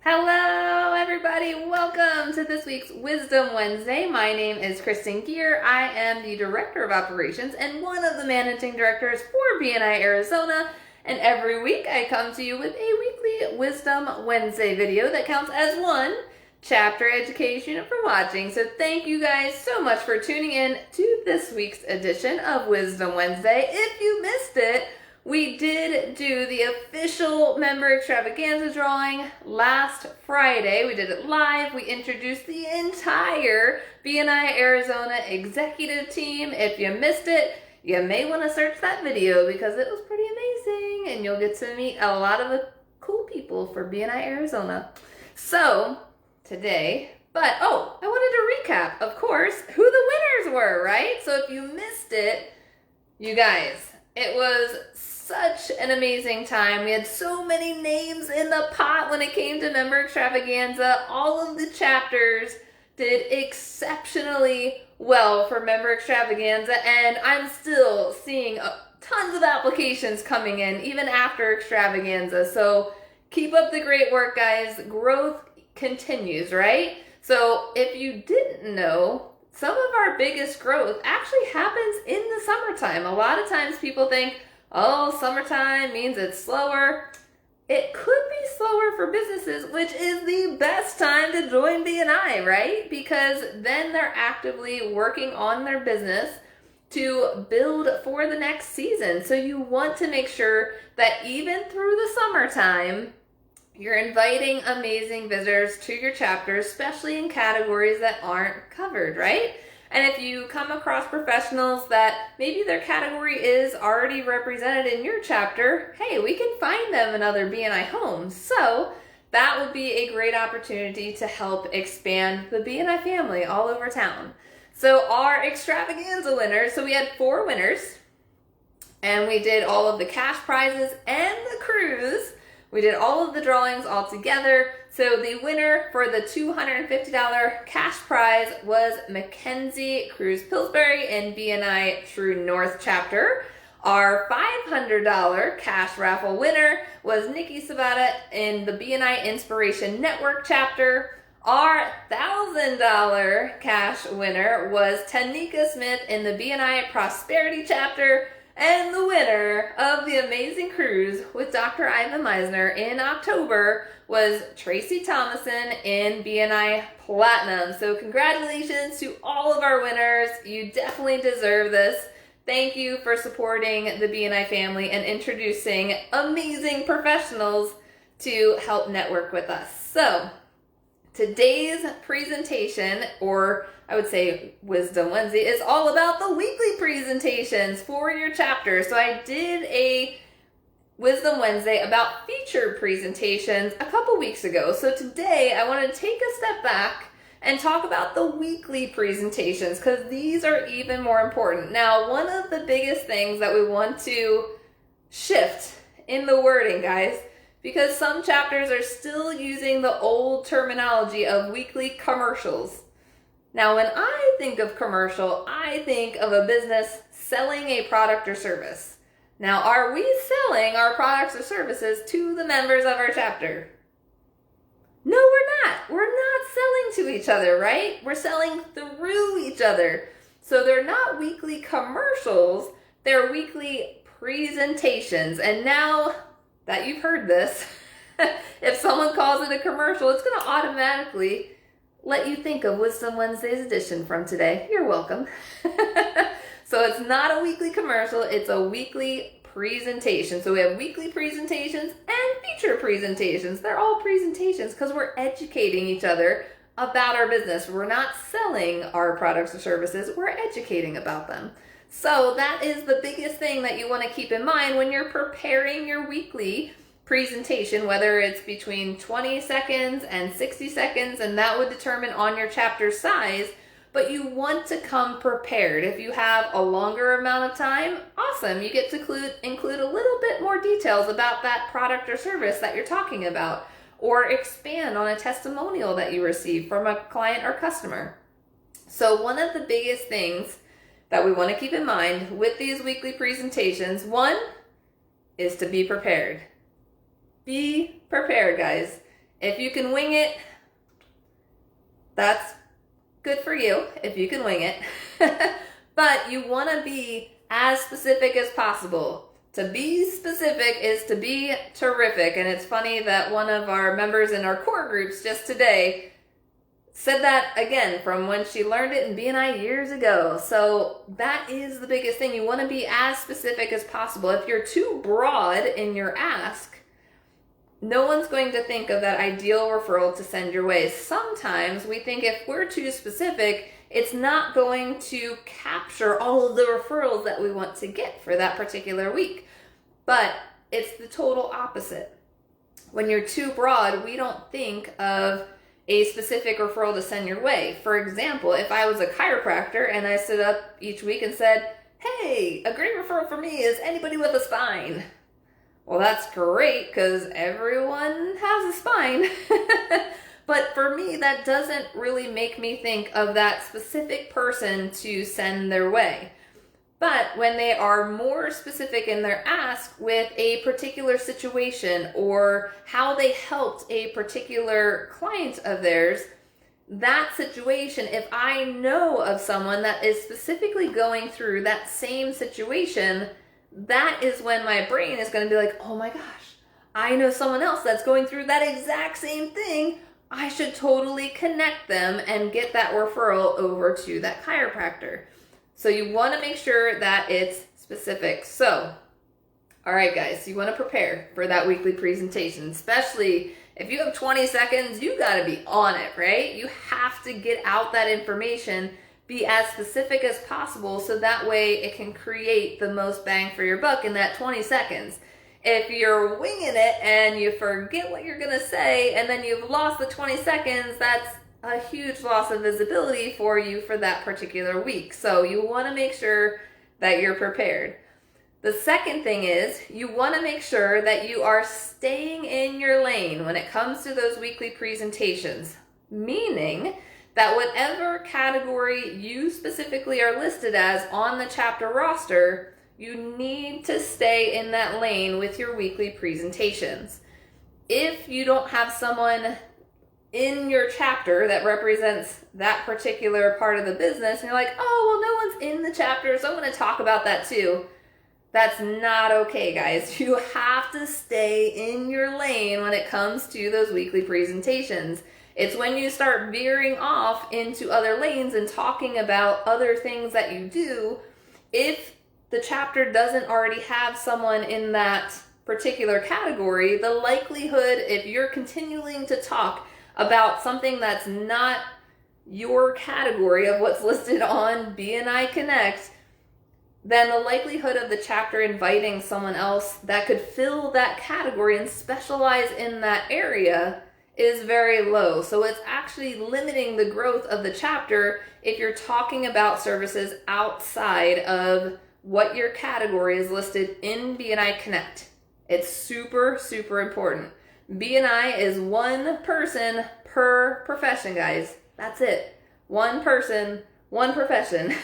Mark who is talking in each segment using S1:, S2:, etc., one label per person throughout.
S1: Hello, everybody. Welcome to this week's Wisdom Wednesday. My name is Kristen Gear. I am the Director of Operations and one of the Managing Directors for BNI Arizona. And every week I come to you with a weekly Wisdom Wednesday video that counts as one chapter education for watching. So thank you guys so much for tuning in to this week's edition of Wisdom Wednesday. If you missed it, we did do the official member extravaganza drawing last Friday. We did it live. We introduced the entire BNI Arizona executive team. If you missed it, you may want to search that video because it was pretty amazing and you'll get to meet a lot of the cool people for BNI Arizona. So today, I wanted to recap, of course, who the winners were, right? So if you missed it, you guys, it was such an amazing time. We had so many names in the pot when it came to member extravaganza. All of the chapters did exceptionally well for member extravaganza, and I'm still seeing tons of applications coming in even after extravaganza. So keep up the great work, guys. Growth continues, right? So if you didn't know, some of our biggest growth actually happens in the summertime. A lot of times people think, oh, summertime means it's slower. It could be slower for businesses, which is the best time to join BNI, right? Because then they're actively working on their business to build for the next season. So you want to make sure that even through the summertime, you're inviting amazing visitors to your chapter, especially in categories that aren't covered, right? And if you come across professionals that maybe their category is already represented in your chapter, hey, we can find them in other BNI homes. So that would be a great opportunity to help expand the BNI family all over town. So our extravaganza winners, so we had 4 winners, and we did all of the cash prizes and the cruise. We did all of the drawings all together. So the winner for the $250 cash prize was Mackenzie Cruz Pillsbury in BNI True North chapter. Our $500 cash raffle winner was Nikki Sabata in the BNI Inspiration Network chapter. Our $1,000 cash winner was Tanika Smith in the BNI Prosperity chapter. And the winner of the amazing cruise with Dr. Ivan Meisner in October was Tracy Thomason in BNI Platinum. So congratulations to all of our winners. You definitely deserve this. Thank you for supporting the BNI family and introducing amazing professionals to help network with us. So today's presentation, or I would say Wisdom Wednesday, is all about the weekly presentations for your chapter. So I did a Wisdom Wednesday about featured presentations a couple weeks ago. So today I want to take a step back and talk about the weekly presentations because these are even more important. Now, one of the biggest things that we want to shift in the wording, guys, because some chapters are still using the old terminology of weekly commercials. Now, when I think of commercial, I think of a business selling a product or service. Now, are we selling our products or services to the members of our chapter? No, we're not. We're not selling to each other, right? We're selling through each other. So they're not weekly commercials, they're weekly presentations. And now that you've heard this, if someone calls it a commercial, it's going to automatically let you think of Wisdom Wednesday's edition from today. You're welcome. So it's not a weekly commercial, it's a weekly presentation. So we have weekly presentations and feature presentations. They're all presentations because we're educating each other about our business. We're not selling our products or services, we're educating about them. So that is the biggest thing that you want to keep in mind when you're preparing your weekly presentation, whether it's between 20 seconds and 60 seconds, and that would determine on your chapter size, but you want to come prepared. If you have a longer amount of time, awesome. You get to include a little bit more details about that product or service that you're talking about, or expand on a testimonial that you received from a client or customer. So one of the biggest things that we want to keep in mind with these weekly presentations, one is to be prepared. Be prepared, guys. If you can wing it, that's good for you if you can wing it. But you want to be as specific as possible. To be specific is to be terrific. And it's funny that one of our members in our core groups just today said that again from when she learned it in BNI years ago. So that is the biggest thing. You want to be as specific as possible. If you're too broad in your ask, no one's going to think of that ideal referral to send your way. Sometimes we think if we're too specific, it's not going to capture all of the referrals that we want to get for that particular week. But it's the total opposite. When you're too broad, we don't think of a specific referral to send your way. For example, if I was a chiropractor and I stood up each week and said, hey, a great referral for me is anybody with a spine. Well, that's great because everyone has a spine. But for me, that doesn't really make me think of that specific person to send their way. But when they are more specific in their ask with a particular situation or how they helped a particular client of theirs, that situation, if I know of someone that is specifically going through that same situation, that is when my brain is going to be like, oh my gosh, I know someone else that's going through that exact same thing. I should totally connect them and get that referral over to that chiropractor. So you want to make sure that it's specific. So, all right, guys, you want to prepare for that weekly presentation, especially if you have 20 seconds, you got to be on it, right? You have to get out that information, be as specific as possible so that way it can create the most bang for your buck in that 20 seconds. If you're winging it and you forget what you're going to say and then you've lost the 20 seconds, that's a huge loss of visibility for you for that particular week. So you want to make sure that you're prepared. The second thing is you want to make sure that you are staying in your lane when it comes to those weekly presentations, meaning that whatever category you specifically are listed as on the chapter roster, you need to stay in that lane with your weekly presentations. If you don't have someone in your chapter that represents that particular part of the business, and you're like, oh, well, no one's in the chapter, so I'm going to talk about that too. That's not okay, guys. You have to stay in your lane when it comes to those weekly presentations. It's when you start veering off into other lanes and talking about other things that you do, if the chapter doesn't already have someone in that particular category, the likelihood, if you're continuing to talk about something that's not your category of what's listed on BNI Connect, then the likelihood of the chapter inviting someone else that could fill that category and specialize in that area is very low. So it's actually limiting the growth of the chapter if you're talking about services outside of what your category is listed in BNI Connect. It's super, super important. BNI is one person per profession, guys. That's it. One person, one profession.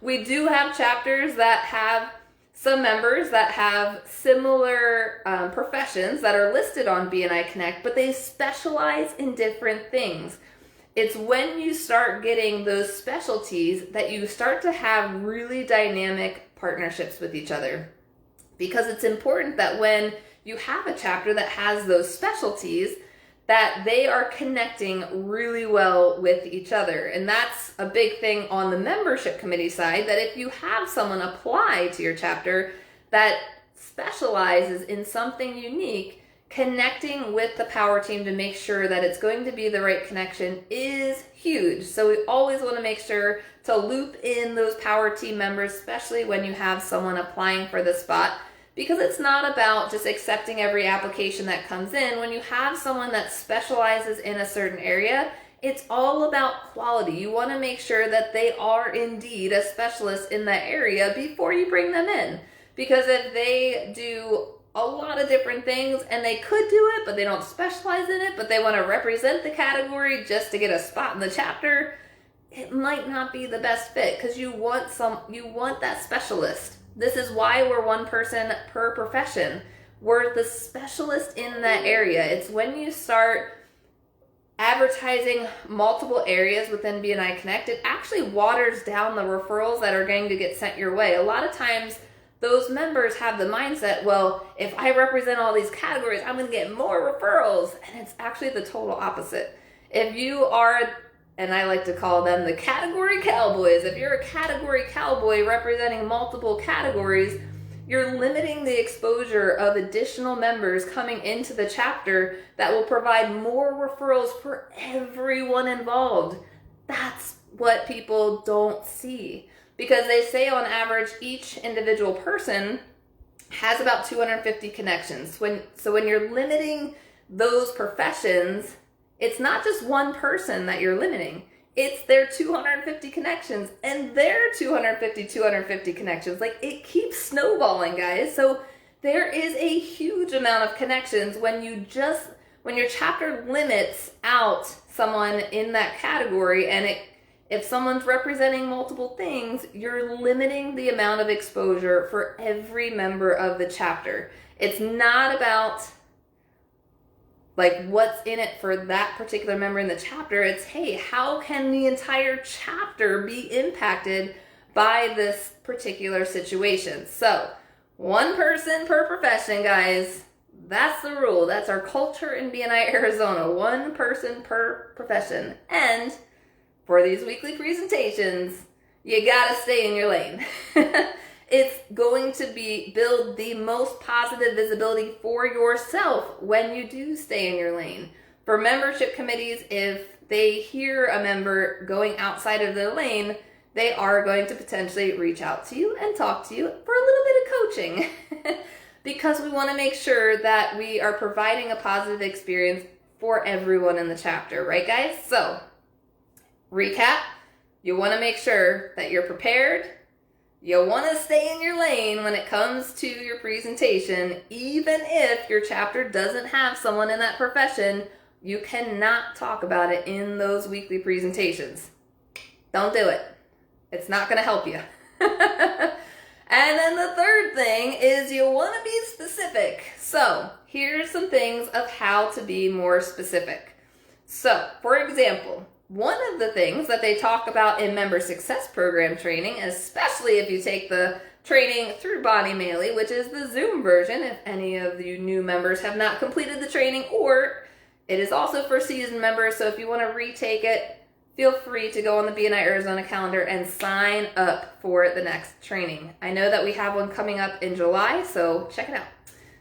S1: We do have chapters that have some members that have similar professions that are listed on BNI Connect, but they specialize in different things. It's when you start getting those specialties that you start to have really dynamic partnerships with each other. Because it's important that when you have a chapter that has those specialties, that they are connecting really well with each other. And that's a big thing on the membership committee side, that if you have someone apply to your chapter that specializes in something unique, connecting with the power team to make sure that it's going to be the right connection is huge. So we always want to make sure to loop in those power team members, especially when you have someone applying for the spot, because it's not about just accepting every application that comes in. When you have someone that specializes in a certain area, it's all about quality. You want to make sure that they are indeed a specialist in that area before you bring them in. Because if they do a lot of different things and they could do it, but they don't specialize in it, but they want to represent the category just to get a spot in the chapter, it might not be the best fit, because you want that specialist. This is why we're one person per profession. we're the specialist in that area. It's when you start advertising multiple areas within BNI Connect, it actually waters down the referrals that are going to get sent your way. A lot of times those members have the mindset, well, if I represent all these categories, I'm going to get more referrals. And it's actually the total opposite. If you are, and I like to call them the category cowboys, if you're a category cowboy representing multiple categories, you're limiting the exposure of additional members coming into the chapter that will provide more referrals for everyone involved. That's what people don't see, because they say on average each individual person has about 250 connections. So when you're limiting those professions, it's not just one person that you're limiting. It's their 250 connections and their 250 connections. Like, it keeps snowballing, guys. So there is a huge amount of connections when your chapter limits out someone in that category, and if someone's representing multiple things, you're limiting the amount of exposure for every member of the chapter. It's not about like what's in it for that particular member in the chapter. It's, hey, how can the entire chapter be impacted by this particular situation? So one person per profession, guys. That's the rule. That's our culture in BNI Arizona. One person per profession. And for these weekly presentations, you gotta stay in your lane. It's going to build the most positive visibility for yourself when you do stay in your lane. For membership committees, if they hear a member going outside of their lane, they are going to potentially reach out to you and talk to you for a little bit of coaching because we want to make sure that we are providing a positive experience for everyone in the chapter, right, guys? So, recap, you want to make sure that you're prepared. You want to stay in your lane when it comes to your presentation. Even if your chapter doesn't have someone in that profession, you cannot talk about it in those weekly presentations. Don't do it. It's not going to help you. And then the third thing is you want to be specific. So here's some things of how to be more specific. So, for example, one of the things that they talk about in member success program training, especially if you take the training through Bonnie Maley, which is the Zoom version, if any of you new members have not completed the training, or it is also for seasoned members, so if you want to retake it, feel free to go on the BNI Arizona calendar and sign up for the next training. I know that we have one coming up in July, so check it out.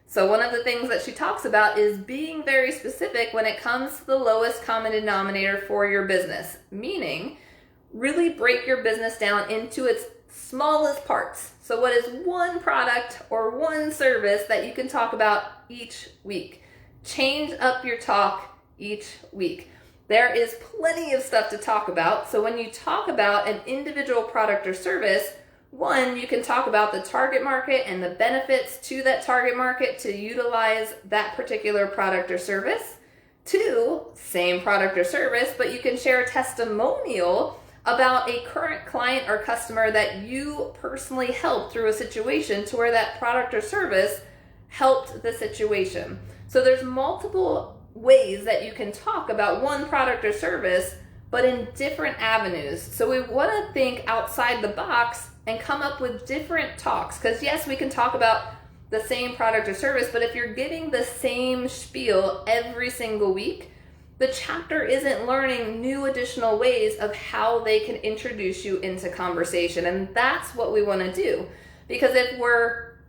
S1: So one of the things that she talks about is being very specific when it comes to the lowest common denominator for your business, meaning really break your business down into its smallest parts. So what is one product or one service that you can talk about each week? Change up your talk each week. There is plenty of stuff to talk about. So when you talk about an individual product or service, one, you can talk about the target market and the benefits to that target market to utilize that particular product or service. Two, same product or service, but you can share a testimonial about a current client or customer that you personally helped through a situation to where that product or service helped the situation. So there's multiple ways that you can talk about one product or service, but in different avenues. So we want to think outside the box and come up with different talks. Because yes, we can talk about the same product or service, but if you're giving the same spiel every single week, the chapter isn't learning new additional ways of how they can introduce you into conversation. And that's what we want to do. Because if we're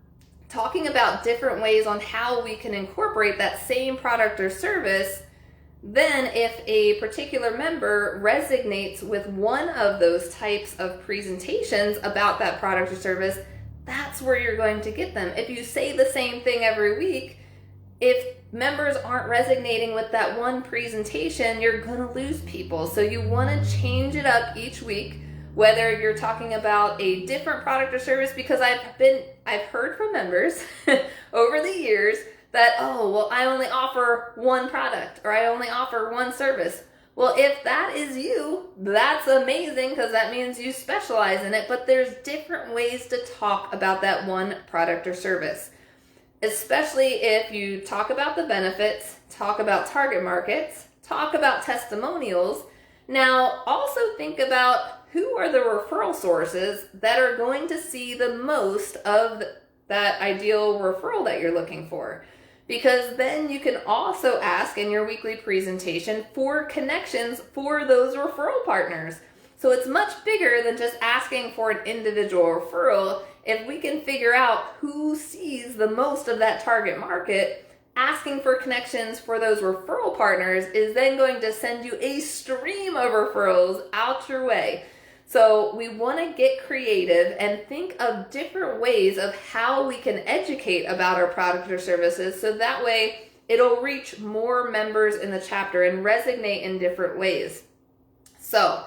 S1: talking about different ways on how we can incorporate that same product or service, then if a particular member resonates with one of those types of presentations about that product or service, that's where you're going to get them. If you say the same thing every week, if members aren't resonating with that one presentation, you're going to lose people. So you want to change it up each week, whether you're talking about a different product or service, because I've heard from members over the years that, oh, well, I only offer one product or I only offer one service. Well, if that is you, that's amazing because that means you specialize in it, but there's different ways to talk about that one product or service. especially if you talk about the benefits, talk about target markets, talk about testimonials. Now, also think about who are the referral sources that are going to see the most of that ideal referral that you're looking for. Because then you can also ask in your weekly presentation for connections for those referral partners. So it's much bigger than just asking for an individual referral. If we can figure out who sees the most of that target market, asking for connections for those referral partners is then going to send you a stream of referrals out your way. So we want to get creative and think of different ways of how we can educate about our product or services, so that way it'll reach more members in the chapter and resonate in different ways. So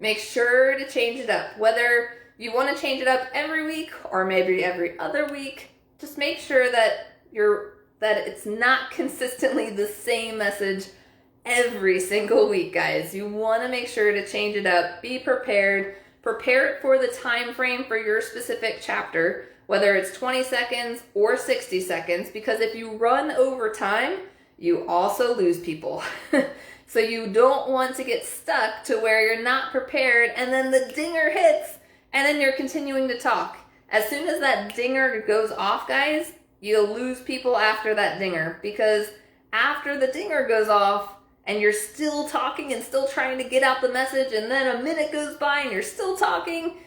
S1: make sure to change it up. Whether you want to change it up every week or maybe every other week, just make sure that it's not consistently the same message every single week, guys. You want to make sure to change it up. Be prepared. Prepare it for the time frame for your specific chapter, whether it's 20 seconds or 60 seconds, because if you run over time, you also lose people. So you don't want to get stuck to where you're not prepared and then the dinger hits and then you're continuing to talk. As soon as that dinger goes off, guys, you'll lose people after that dinger, because after the dinger goes off, and you're still talking and still trying to get out the message, and then a minute goes by and you're still talking,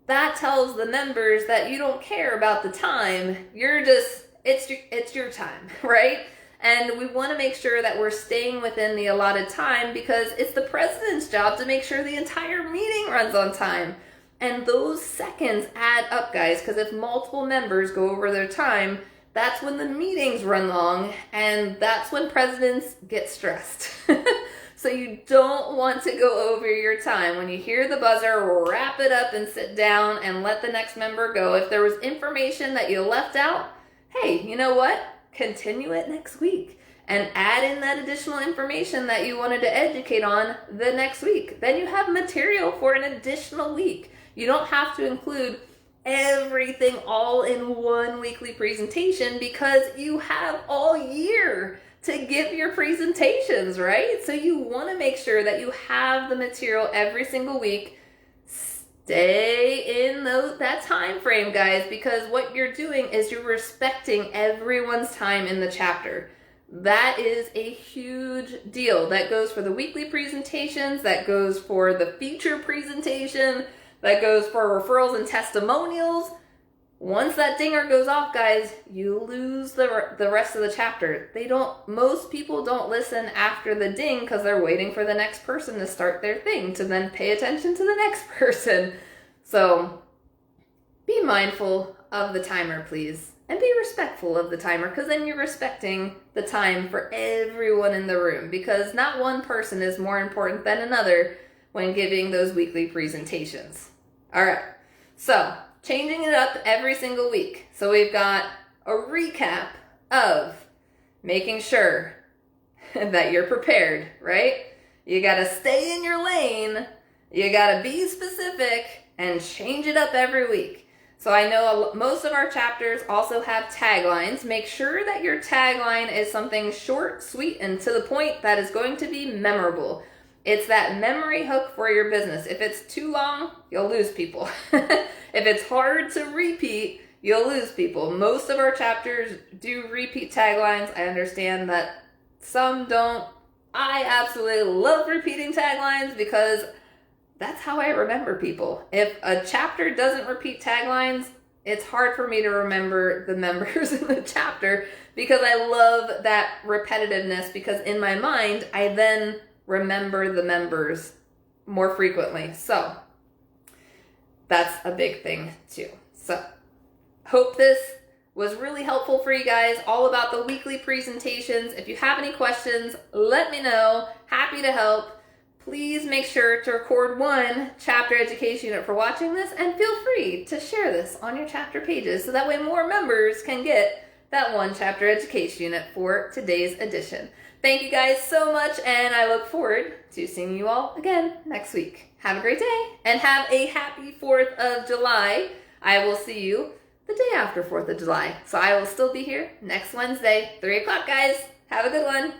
S1: that tells the members that you don't care about the time. It's your time, right? And we want to make sure that we're staying within the allotted time, because it's the president's job to make sure the entire meeting runs on time. And those seconds add up, guys, because if multiple members go over their time, that's when the meetings run long, and that's when presidents get stressed. So you don't want to go over your time. When you hear the buzzer, wrap it up and sit down and let the next member go. If there was information that you left out, hey, you know what? Continue it next week and add in that additional information that you wanted to educate on the next week. Then you have material for an additional week. You don't have to include everything all in one weekly presentation, because you have all year to give your presentations, right? So you want to make sure that you have the material every single week. Stay in that time frame, guys, because what you're doing is you're respecting everyone's time in the chapter. That is a huge deal. That goes for the weekly presentations, that goes for the feature presentation, that goes for referrals and testimonials. Once that dinger goes off, guys, you lose the rest of the chapter. Most people don't listen after the ding because they're waiting for the next person to start their thing to then pay attention to the next person. So be mindful of the timer, please, and be respectful of the timer, because then you're respecting the time for everyone in the room, because not one person is more important than another when giving those weekly presentations. All right, so changing it up every single week. So we've got a recap of making sure that you're prepared, right? You got to stay in your lane, you got to be specific, and change it up every week. So I know most of our chapters also have taglines. Make sure that your tagline is something short, sweet, and to the point that is going to be memorable. It's that memory hook for your business. If it's too long, you'll lose people. If it's hard to repeat, you'll lose people. Most of our chapters do repeat taglines. I understand that some don't. I absolutely love repeating taglines because that's how I remember people. If a chapter doesn't repeat taglines, it's hard for me to remember the members in the chapter, because I love that repetitiveness, because in my mind, I then remember the members more frequently. So that's a big thing too. So hope this was really helpful for you guys, all about the weekly presentations. If you have any questions, let me know. Happy to help. Please make sure to record one chapter education unit for watching this, and feel free to share this on your chapter pages so that way more members can get that one chapter education unit for today's edition. Thank you guys so much, and I look forward to seeing you all again next week. Have a great day, and have a happy 4th of July. I will see you the day after 4th of July. So I will still be here next Wednesday, 3 o'clock, guys. Have a good one.